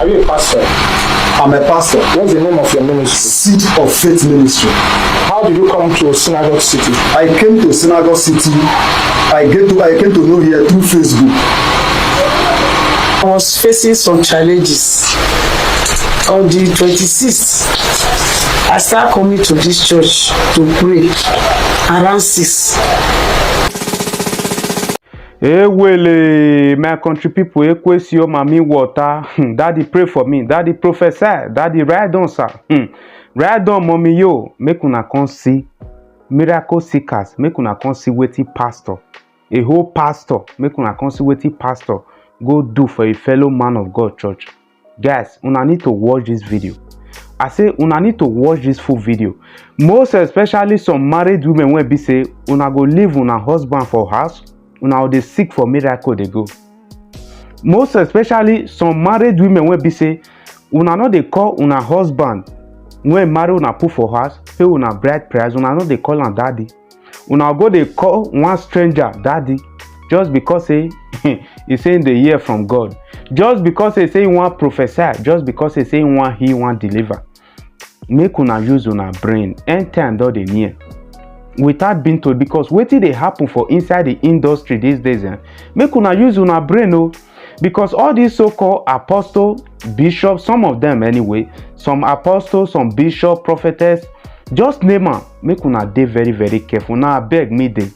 Are you a pastor? I'm a pastor. What's the name of your ministry? Seed of Faith Ministry. How did you come to Synagogue City? I came to Synagogue City. I came to know here through Facebook. I was facing some challenges. On the 26th, I started coming to this church to pray around 6. Hey, well, my country people, your mommy water. Daddy pray for me. Daddy prophesy. Daddy ride on, sir. Ride on, mommy, yo. Make una come see miracle seekers. Make una come see wetin pastor. A whole pastor. Make una come see wetin pastor go do for a fellow man of God church. Guys, una need to watch this video. I say una need to watch this full video. Most especially some married women when be say una go leave una husband for house. Una dey seek for miracle they go. Most especially some married women when be say una no dey call una husband when marry una put for house pay una bride price. Una no dey call am daddy. Una go dey call one stranger daddy just because he saying they hear from God. Just because he say he want prophesy. Just because he say he want deliver. Make una use una brain. End time don dey near. Without being told, because wetin dey happen for inside the industry these days, make una use una brain, oh, because all these so-called apostle, bishops, some of them anyway, some apostles, some bishop, prophetess, just name am. Make una dey very very careful. Now abeg me dey,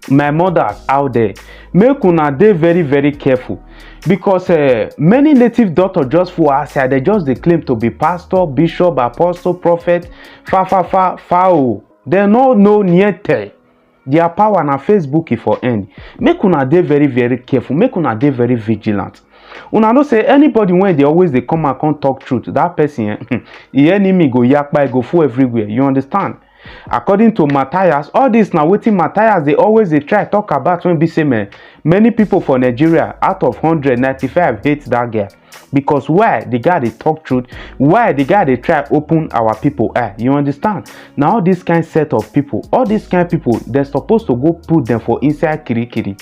my mothers out there, make una dey very very careful, because many native doctors just for outside, they just dey claim to be pastor, bishop, apostle, prophet, fa. They no know niente. Their power na Facebook is for end. Make una dey very very careful. Make una dey very vigilant. Una know say anybody when they always they come and come talk truth, that person, the enemy go yakpa, go full everywhere. You understand? According to Matthias, all this now wetin Matthias they always they try talk about when be say man, many people for Nigeria out of 195 hate that guy. Because why the guy they talk truth, why the guy they try open our people eye. You understand? Now all this kind set of people, all these kind of people, they're supposed to go put them for inside kiri.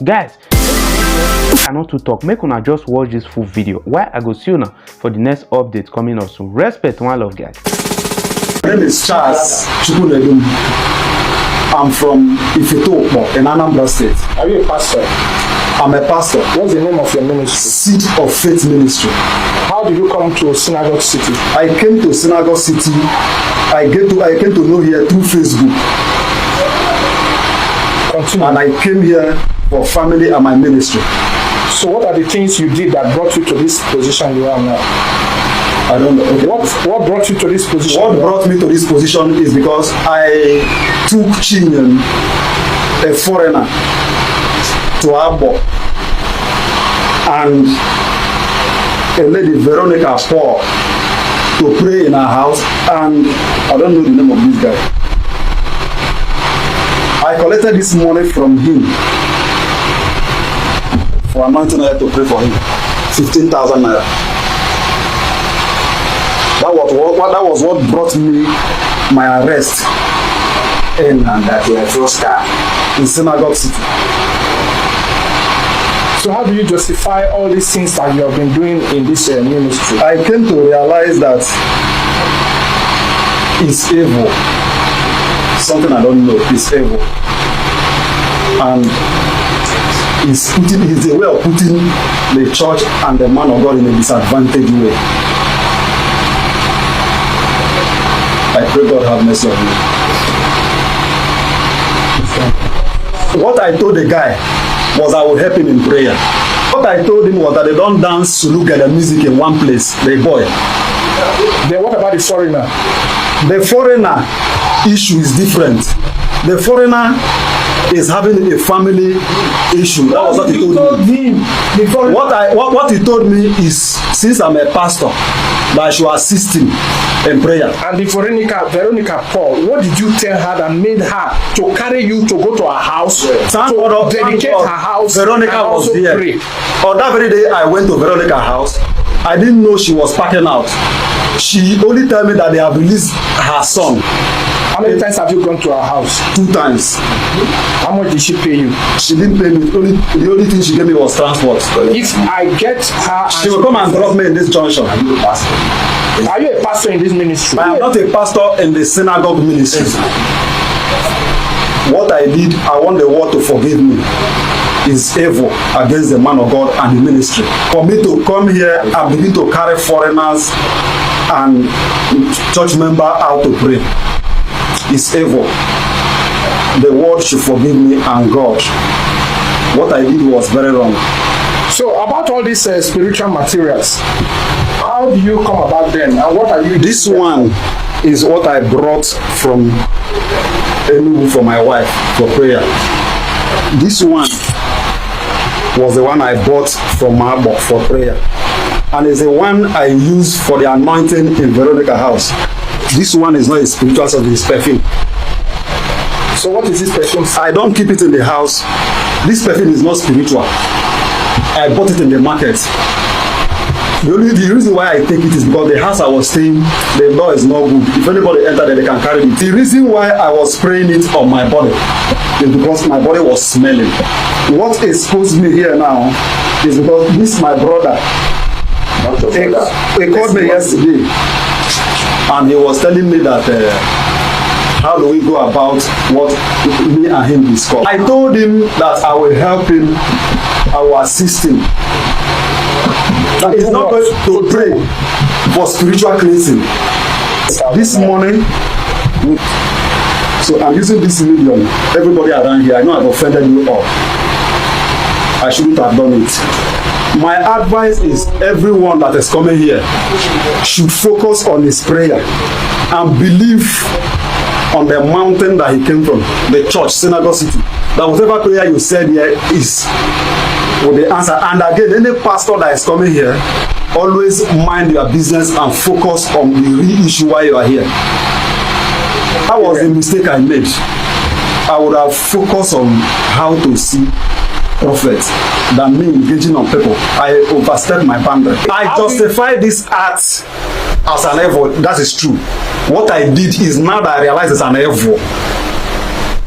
Guys, I not to talk. Make una just watch this full video. Why I go see you now for the next update coming up soon. Respect one love, guys. My name is H3ΑD. I'm from H3ΑD in Anambra State. Are you a pastor? I'm a pastor. What's the name of your ministry? Seed of Faith Ministry. How did you come to Synagogue City? I came to Synagogue City. I came to know here through Facebook. Continue. And I came here for family and my ministry. So what are the things you did that brought you to this position you are now? I don't know. Okay. What brought you to this position? What brought me to this position is because I took Chinyan, a foreigner, to Abo, and a lady, Veronica Paul, to pray in her house, and I don't know the name of this guy. I collected this money from him for anointing oil to pray for him, 15,000 naira. That was what brought me my arrest in in Synagogue City. So how do you justify all these things that you have been doing in this ministry? I came to realize that it's evil. Something I don't know is evil. And it's a way of putting the church and the man of God in a disadvantaged way. I pray God have mercy on me. What I told the guy was I would help him in prayer. What I told him was that they don't dance to look at the music in one place, the boy. Then what about the foreigner? The foreigner issue is different. The foreigner is having a family issue. That was what he told me. What he told me is, since I'm a pastor, that I should assist him in prayer. And the Veronica Paul, what did you tell her that made her to carry you to go to her house, to dedicate her house, Veronica and was also there. pray? On that very day I went to Veronica's house, I didn't know she was packing out. She only tell me that they have released her son. How many times have you gone to her house? 2 times. How much did she pay you? She didn't pay me. The only thing she gave me was transport. If I get her, She will come and drop me in this junction. Are you a pastor in this ministry? I am not a pastor in the synagogue ministry. What I did, I want the world to forgive me, is evil against the man of God and the ministry. For me to come here and begin to carry foreigners and church member out to pray is evil. The world should forgive me and God. What I did was very wrong. So about all these spiritual materials, how do you come about them, and what are you? This one is what I brought from Enugu for my wife for prayer. This one was the one I bought from Marburg for prayer, and it's the one I use for the anointing in Veronica house. This one is not a spiritual source, it's perfume. So what is this perfume? I don't keep it in the house. This perfume is not spiritual. I bought it in the market. The reason why I take it is because the house I was staying, the law is not good. If anybody enter there, they can carry it. The reason why I was spraying it on my body is because my body was smelling. What exposed me here now is because this my brother. He called me yesterday and he was telling me that how do we go about what me and him discussed. I told him that I will help him, I will assist him. That is not going to pray for spiritual cleansing. This morning, so I'm using this medium. Everybody around here, I know I've offended you all. I shouldn't have done it. My advice is everyone that is coming here should focus on his prayer and believe on the mountain that he came from, the church, synagogue city, that whatever prayer you said here is with the answer. And again, any pastor that is coming here, always mind your business and focus on the real issue why you are here. That was the mistake I made. I would have focused on how to see prophets than me engaging on people. I overstepped my boundary. I justify this act as an evil. That is true. What I did is now that I realize it's an evil.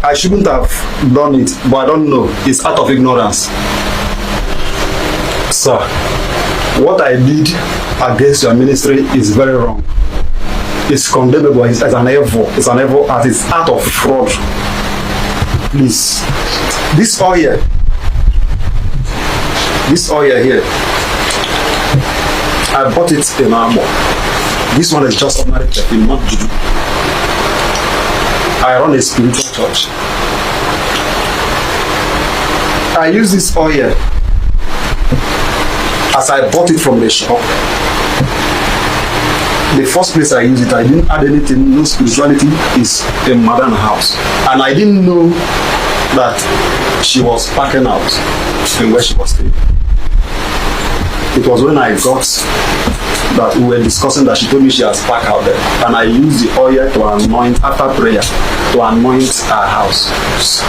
I shouldn't have done it, but I don't know. It's out of ignorance. Sir, what I did against your ministry is very wrong. It's condemnable. It's an evil. It's an evil as it's out of fraud. Please. This oil here, I bought it in Marburg. This one is just ordinary perfume, not juju. I run a spiritual church. I use this oil as I bought it from the shop. The first place I used it, I didn't add anything, no spirituality, is in Madam's house. And I didn't know that she was packing out in where she was staying. It was when I got that we were discussing that she told me she has packed out there. And I used the oil to anoint, after prayer, to anoint her house.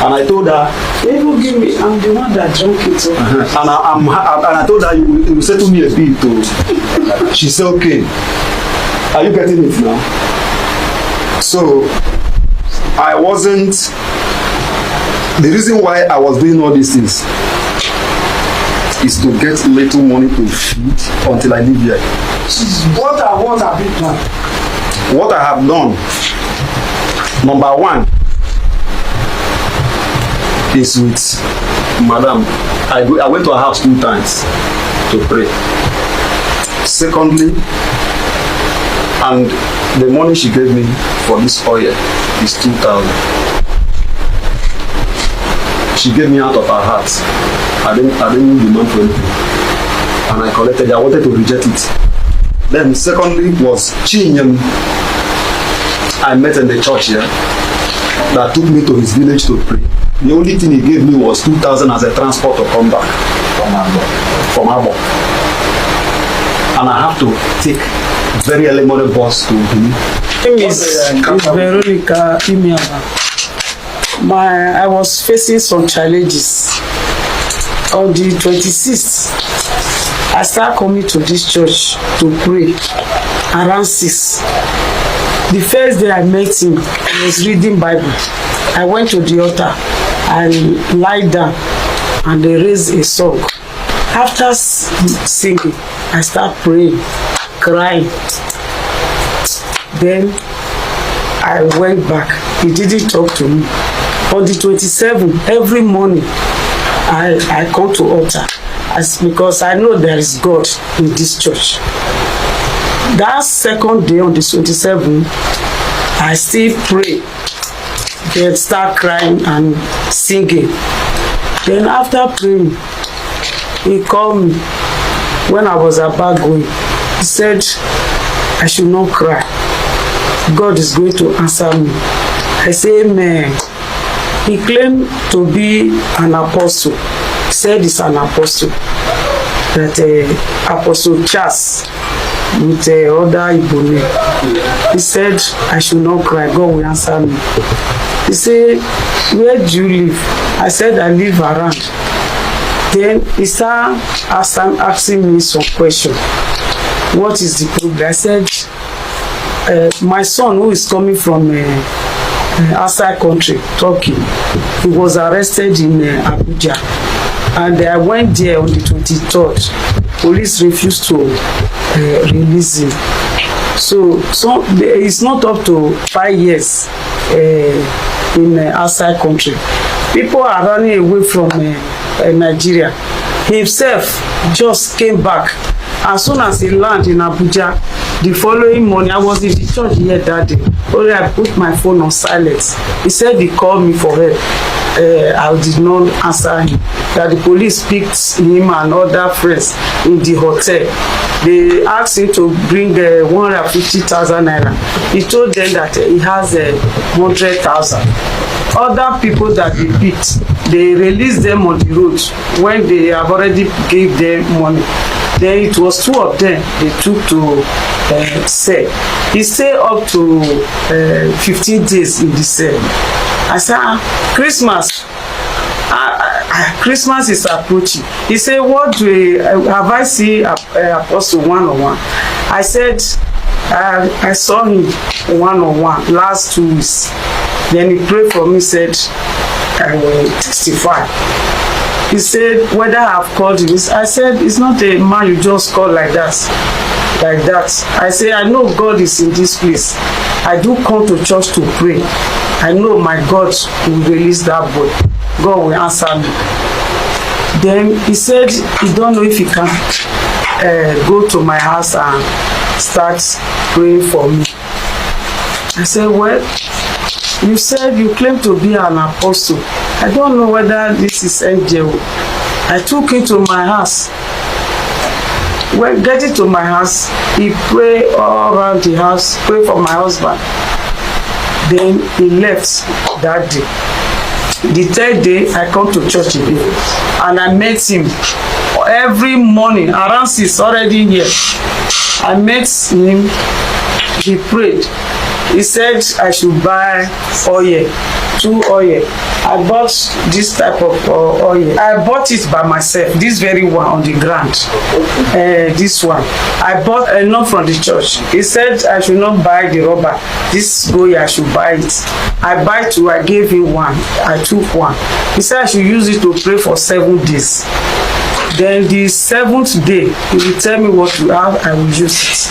And I told her, Even give me, I'm the one that drank it. and I told her, you will settle me a bit too. She said, okay. Are you getting it now? So, I wasn't, the reason why I was doing all these things is to get little money to feed until I live here. What have you done? What I have done, number one, is with Madam. I went to her house 2 times to pray. Secondly, and the money she gave me for this oil is 2,000. She gave me out of her heart. I didn't demand for anything. And I collected it. I wanted to reject it. Then secondly was Chinyem. I met in the church here that took me to his village to pray. The only thing he gave me was 2,000 as a transport to come back from Marburg. And I have to take very early morning bus to him. Is Veronica Hümàñ. I was facing some challenges. On the 26th, I started coming to this church to pray around 6. The first day I met him, he was reading Bible. I went to the altar and lie down and they raised a song. After singing, I start praying, crying. Then I went back. He didn't talk to me. On the 27th, every morning, I come to altar because I know there is God in this church. That second day on the 27th, I still pray, then start crying and singing. Then after praying, he called me when I was about going. He said, I should not cry. God is going to answer me. I say, amen. He claimed to be an apostle. He said he's an apostle. That Apostle Charles with other Igbo name. He said, I should not cry. God will answer me. He said, where do you live? I said, I live around. Then he started asking me some questions. What is the problem? I said, my son who is coming from outside country, Turkey, he was arrested in Abuja. And I went there on the 23rd. Police refused to release him. So it's not up to 5 years in outside country. People are running away from Nigeria. Himself just came back. As soon as he landed in Abuja, the following morning, I was in the church here that day. Only I put my phone on silent. He said he called me for help. I did not answer him. That the police picked him and other friends in the hotel. They asked him to bring 150,000 naira. He told them that he has 100,000. Other people that they picked, they released them on the road when they have already gave them money. Then it was 2 of them they took to cell. He stayed up to 15 days in the cell. I said, Christmas. Christmas is approaching. He said, what do have I seen Apostle one-on-one? I said, I saw him one-on-one last 2 weeks. Then he prayed for me, said, I will testify. He said, whether I have called him. I said, it's not a man you just call like that. Like that. I say, I know God is in this place. I do come to church to pray. I know my God will release that boy. God will answer me. Then he said he don't know if he can go to my house and start praying for me. I said, well, you said you claim to be an apostle. I don't know whether this is angel. I took him to my house. When getting to my house, he prayed all around the house, prayed for my husband. Then he left that day. The 3rd day, I come to church again, and I met him every morning around 6, already here. I met him. He prayed. He said I should buy oil, 2 oil. I bought this type of oil. I bought it by myself. This very one on the ground. This one. I bought enough from the church. He said I should not buy the rubber. This oil I should buy it. I buy 2. I gave him 1. I took 1. He said I should use it to pray for 7 days. Then the 7th day, he will tell me what to have. I will use it.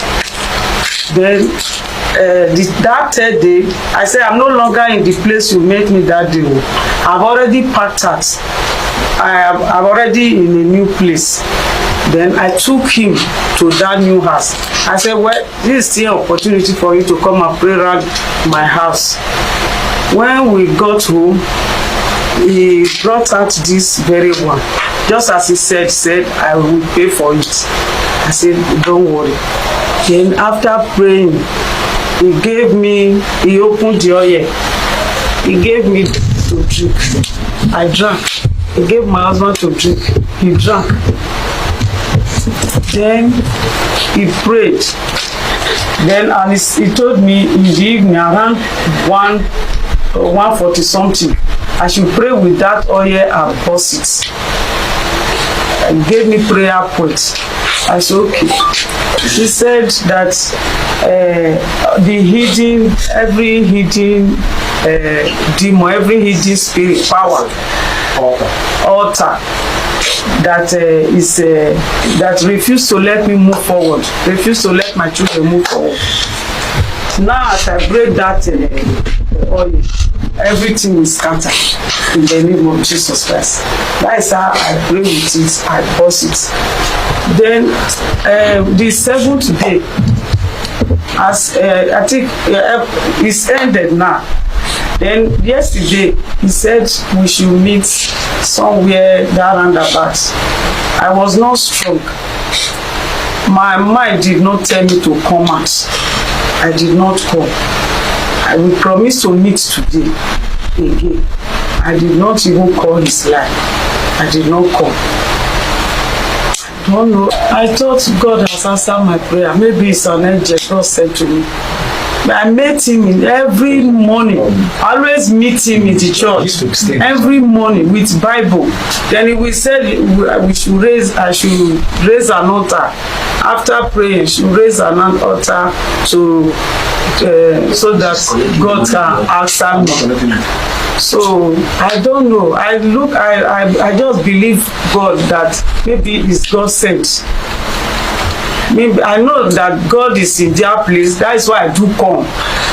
Then that 3rd day, I said, I'm no longer in the place you met me that day. I've already packed out. I'm already in a new place. Then I took him to that new house. I said, well, this is still an opportunity for you to come and pray around my house. When we got home, he brought out this very one. Just as he said, I will pay for it. I said, don't worry. Then after praying, he opened the oil. He gave me to drink. I drank. He gave my husband to drink. He drank. Then he prayed. Then he told me in the evening around 1:40 something, I should pray with that oil and bust it. He gave me prayer points. I said, okay. She said that every hidden demon, every hidden spirit, power, altar that that refuse to let me move forward, refuse to let my children move forward. Now as I break that oil, everything is scattered in the name of Jesus Christ. That is how I pray with it, I pause it. Then the 7th day, as I think it's ended now. Then yesterday he said we should meet somewhere that roundabout. I was not strong. My mind did not tell me to come out. I did not come. I will promise to meet today again. I did not even call his line. I did not come. I don't know. I thought God has answered my prayer. Maybe it's an angel God said to me. I met him in every morning. I always meet him in the church every morning with Bible. Then he will say I should raise an altar. After praying, she raise an altar to so that God can answer me. So I don't know. I just believe God that maybe it's God sent. Maybe I know that God is in their place. That is why I do come.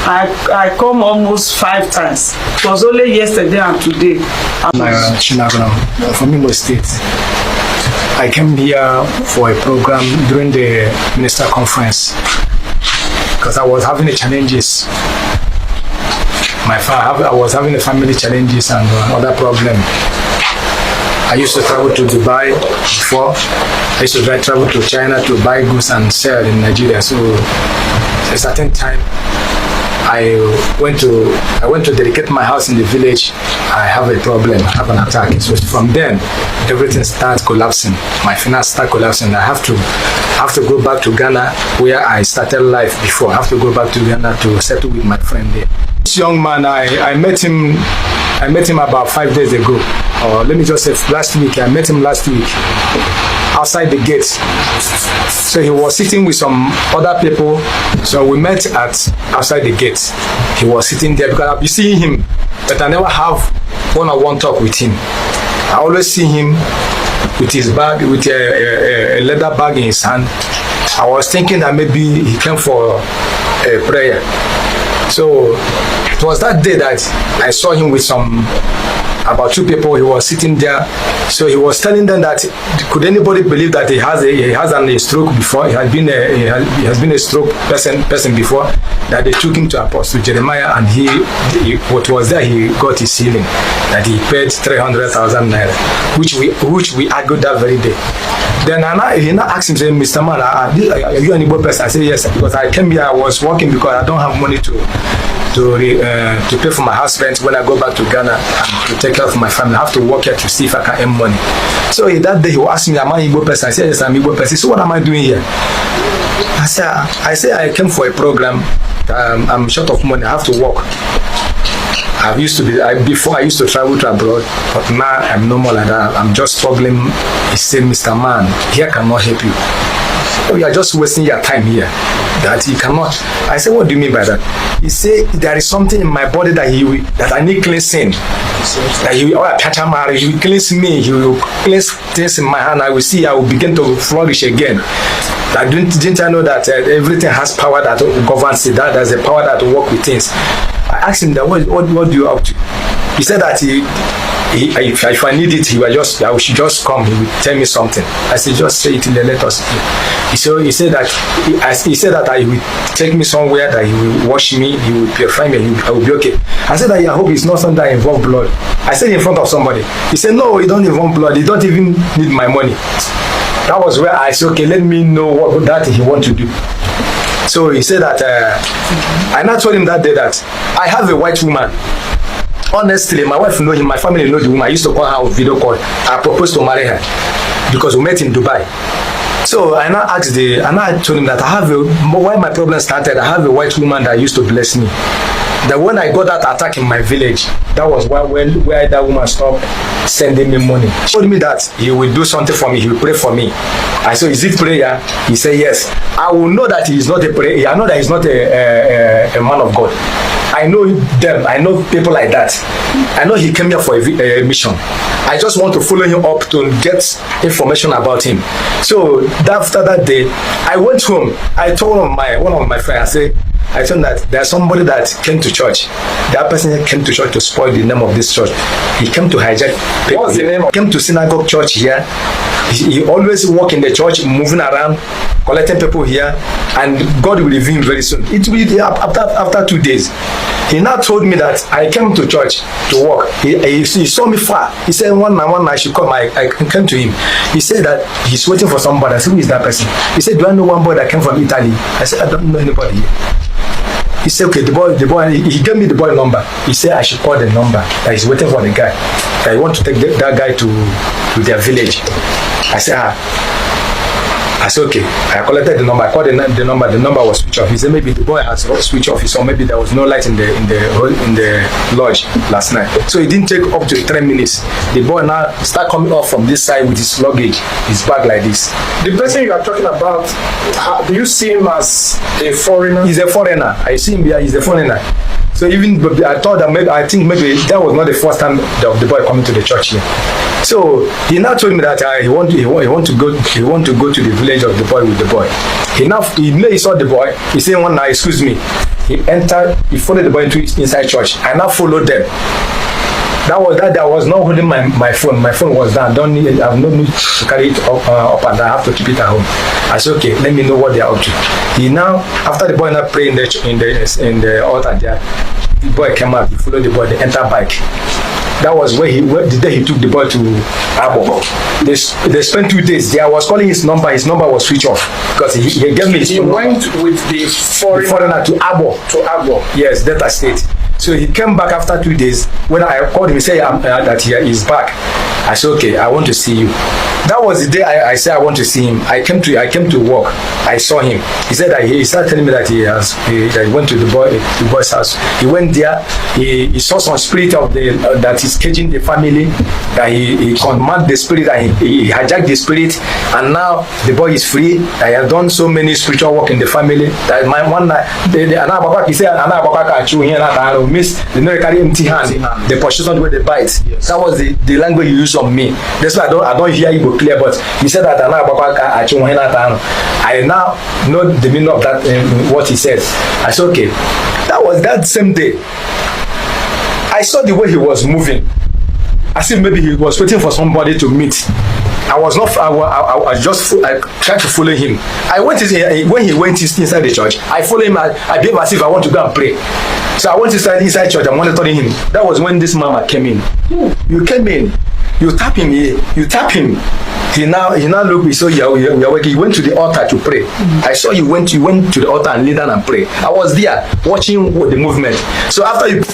I come almost 5 times. It was only yesterday and today. From Imo State. I came here for a program during the minister conference because I was having challenges. I was having family challenges and other problems. I used to travel to Dubai before. I used to travel to China to buy goods and sell in Nigeria. So at a certain time, I went to dedicate my house in the village. I have a problem, I have an attack. So from then, everything starts collapsing. My finance start collapsing. I have to go back to Ghana where I started life before. I have to go back to Ghana to settle with my friend there. This young man, I met him about 5 days ago. Or let me just say last week. I met him last week outside the gate. So he was sitting with some other people. So we met outside the gate. He was sitting there because I've been seeing him, but I never have one-on-one talk with him. I always see him with his bag, with a leather bag in his hand. I was thinking that maybe he came for a prayer. So it was that day that I saw him with about 2 people. He was sitting there. So he was telling them that could anybody believe that he has a stroke before? He has been a stroke person before. That they took him to Apostle Jeremiah, and what was there, he got his healing. That he paid 300,000 naira, which we argued that very day. Then he now asked him, say, Mr. Man, are you an Igbo person? I said yes, because I came here. I was working because I don't have money to pay for my house rent when I go back to Ghana and to take care of my family. I have to work here to see if I can earn money. So that day he was asking me, am I an Igbo person? I said yes, I'm an Igbo person. So what am I doing here? I said I came for a program. I'm short of money. I have to work. Before I used to travel to abroad, but now I'm no more like that. I'm just struggling. He said, Mr. Man, here cannot help you. You are just wasting your time here. That he cannot. I said, what do you mean by that? He said, there is something in my body that I need cleansing. That he will cleanse me. He will cleanse things in my hand. I will see. I will begin to flourish again. Didn't I know that everything has power that governs it? That there's a power that will work with things. I asked him that what do you up to? He said that if I need it, I should just come. He will tell me something. I said, just say it in the letters. He said that he will take me somewhere, that he will wash me, he will purify me, I will be okay. I said that I hope it's not something that involves blood. I said in front of somebody. He said, no, it don't involve blood. He don't even need my money. That was where I said, okay, let me know what that he want to do. So he said that I now told him that day that I have a white woman. Honestly, my wife knows him, my family knows the woman. I used to call her on video call. I proposed to marry her because we met in Dubai. So I now told him that why my problem started. I have a white woman that used to bless me. that when I got that attack in my village, that was where that woman stopped sending me money. She told me that he will do something for me, he will pray for me. I said, is it prayer? He said, yes. I will know that he is not a prayer. I know that he's not a man of God. I know them. I know people like that. I know he came here for a mission. I just want to follow him up to get information about him. So after that day, I went home. I told one of my friends, I told him that there's somebody that came to church. That person came to church to spoil the name of this church. He came to hijack people. What's the name? He came to synagogue church here. He always walk in the church, moving around, collecting people here, and God will reveal him very soon. It will be after 2 days. He now told me that I came to church to work. He saw me far. He said one night I should come. I came to him. He said that he's waiting for somebody. I said, who is that person? He said, do I know one boy that came from Italy? I said, I don't know anybody here. He said, okay, the boy, he gave me the boy number. He said I should call the number. That he's waiting for the guy. That I want to take that guy to their village. I said, I said, okay. I collected the number. I called the number. The number was switched off. He said maybe the boy has switched off. So maybe there was no light in the lodge last night. So it didn't take up to 3 minutes. The boy now start coming off from this side with his luggage, his bag like this. The person you are talking about, do you see him as a foreigner? He's a foreigner. I see him here. He's a foreigner. So even I thought that I think maybe that was not the first time that the boy coming to the church here. So he now told me that he want to go to the village of the boy with the boy. He saw the boy. He said one night, excuse me. He followed the boy into inside church. I now followed them. That was not holding my phone. My phone was down. I have no need to carry it up and I have to keep it at home. I said, okay, let me know what they are up to. He now, after the boy now prayed in the altar there, the boy came out. He followed the boy. They entered bike. That was the day he took the boy to Abo. They spent 2 days there. I was calling his number. His number was switched off because he gave me his number. He went with the foreigner to Abo. Yes, Delta State. So he came back after 2 days. When I called him, he said that he is back. I said, okay, I want to see you. That was the day I said I want to see him. I came to work. I saw him. He said that he started telling me that he went to the boy's house. He went there. He saw some spirit of that is caging the family. That he commanded the spirit. And he hijacked the spirit. And now the boy is free. I have done so many spiritual work in the family. That my one night, he said, miss the no carry empty hand. The position where they bite. Yes. That was the language you use on me. That's why I don't hear you clear. But he said that I now know the meaning of that what he said. I said okay. That was that same day. I saw the way he was moving. I said maybe he was waiting for somebody to meet. I tried to follow him. When he went inside the church, I followed him. I behaved as if I want to go and pray. So I went inside church and monitoring him. That was when this mama came in. You came in, you tap him here, you tap him. He now looked, so he went to the altar to pray. I saw you went to the altar and lay down and pray. I was there watching the movement. So after you